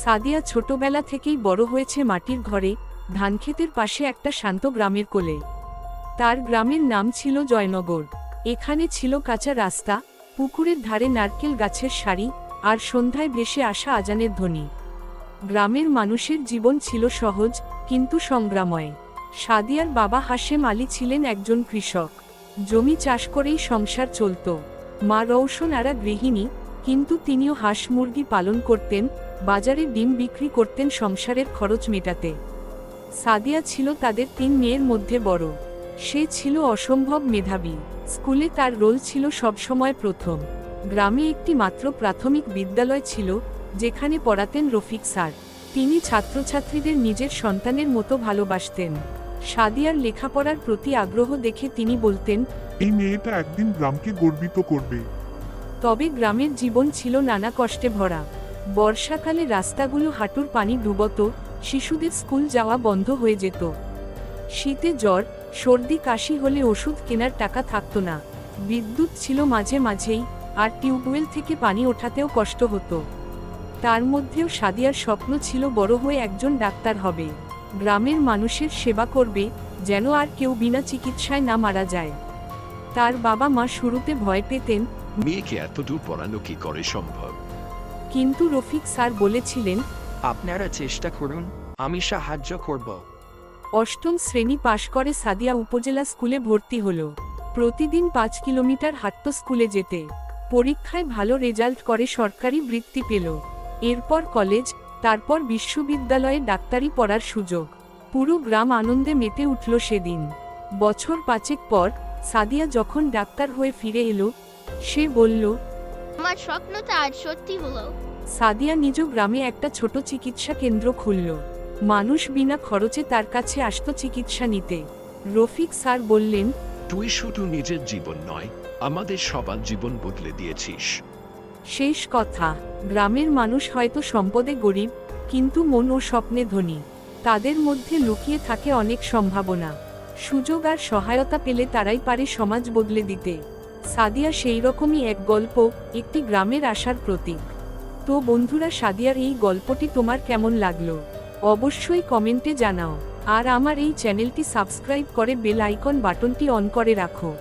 সাদিয়া ছোটবেলা থেকেই বড় হয়েছে মাটির ঘরে, ধানক্ষেতের পাশে একটা শান্ত গ্রামের কোলে। তার গ্রামের নাম ছিল জয়নগর। এখানে ছিল কাঁচা রাস্তা, পুকুরের ধারে নারকেল গাছের সারি, আর সন্ধ্যায় ভেসে আসা আজানের ধ্বনি। গ্রামের মানুষের জীবন ছিল সহজ কিন্তু সংগ্রামময়। সাদিয়ার বাবা হাশেম আলী ছিলেন একজন কৃষক। জমি চাষ করেই সংসার চলত। মা রওশন আরা গৃহিণী, কিন্তু তিনিও হাঁস মুরগি পালন করতেন, বাজারে ডিম বিক্রি করতেন সংসারের খরচ মেটাতে। সাদিয়া ছিল তাদের 3 মেয়ের মধ্যে বড়। সে ছিল অসম্ভব মেধাবী। স্কুলে তার রোল ছিল সবসময় প্রথম। গ্রামে একটি মাত্র প্রাথমিক বিদ্যালয় ছিল, যেখানে পড়াতেন রফিক স্যার। তিনি ছাত্রছাত্রীদের নিজের সন্তানের মতো ভালোবাসতেন। সাদিয়ার লেখাপড়ার প্রতি আগ্রহ দেখে তিনি বলতেন, এই মেয়েটা একদিন গ্রামকে গর্বিত করবে। তবে গ্রামের জীবন ছিল নানা কষ্টে ভরা। বর্ষাকালে রাস্তাগুলো হাঁটুর পানি ডুবত, শিশুদের স্কুল যাওয়া বন্ধ হয়ে যেত। শীতে জ্বর, সর্দি কাশি হলে ওষুধ কেনার টাকা থাকত না। বিদ্যুৎ ছিল মাঝে মাঝেই, আর টিউবওয়েল থেকে পানি ওঠাতেও কষ্ট হতো। তার মধ্যেও সাদিয়ার স্বপ্ন ছিল বড় হয়ে একজন ডাক্তার হবে, গ্রামের মানুষের সেবা করবে, যেন আর কেউ বিনা চিকিৎসায় না মারা যায়। তার বাবা মা শুরুতে ভয় পেতেন, মেয়েকে এতদূর পড়ানো কি করে সম্ভব? কিন্তু রফিক স্যার বলেছিলেন, আপনারা চেষ্টা করুন, আমি সাহায্য করব। 8ম শ্রেণী পাশ করে সাদিয়া উপজেলা স্কুলে ভর্তি হল। প্রতিদিন 5 কিলোমিটার হাঁটত স্কুলে যেতে। পরীক্ষায় ভালো রেজাল্ট করে সরকারি বৃত্তি পেল। এরপর কলেজ, তারপর বিশ্ববিদ্যালয়ে ডাক্তারি পড়ার সুযোগ। পুরো গ্রাম আনন্দে মেতে উঠল সেদিন। বছর 5 পর সাদিয়া যখন ডাক্তার হয়ে ফিরে এলো, সে বলল, আমার স্বপ্নটা আজ সত্যি হলো। সাদিয়া নিজ গ্রামে একটা ছোট চিকিৎসা কেন্দ্র খুলল। মানুষ বিনা খরচে তার কাছে আসত চিকিৎসা নিতে। রফিক স্যার বললেন, তুই শুধু নিজের জীবন নয়, আমাদের সবার জীবন বদলে দিয়েছিস। শেষ কথা, গ্রামের মানুষ হয়তো সম্পদে গরিব, কিন্তু মন ও স্বপ্নে ধনী। তাদের মধ্যে লুকিয়ে থাকে অনেক সম্ভাবনা। সুযোগ আর সহায়তা পেলে তারাই পারে সমাজ বদলে দিতে। সাদিয়া সেই রকমই এক গল্প, একটি গ্রামের আশার প্রতীক। তো বন্ধুরা, সাদিয়ার এই গল্পটি তোমার কেমন লাগলো অবশ্যই কমেন্টে জানাও। আর আমার এই চ্যানেলটি সাবস্ক্রাইব করে বেল আইকন বাটনটি অন করে রাখো,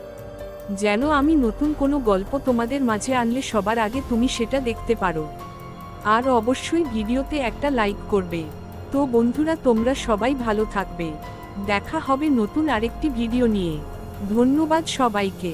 যেন আমি নতুন কোনো গল্প তোমাদের মাঝে আনলে সবার আগে তুমি সেটা দেখতে পারো। আর অবশ্যই ভিডিওতে একটা লাইক করবে। তো বন্ধুরা, তোমরা সবাই ভালো থাকবে। দেখা হবে নতুন আরেকটি ভিডিও নিয়ে। ধন্যবাদ সবাইকে।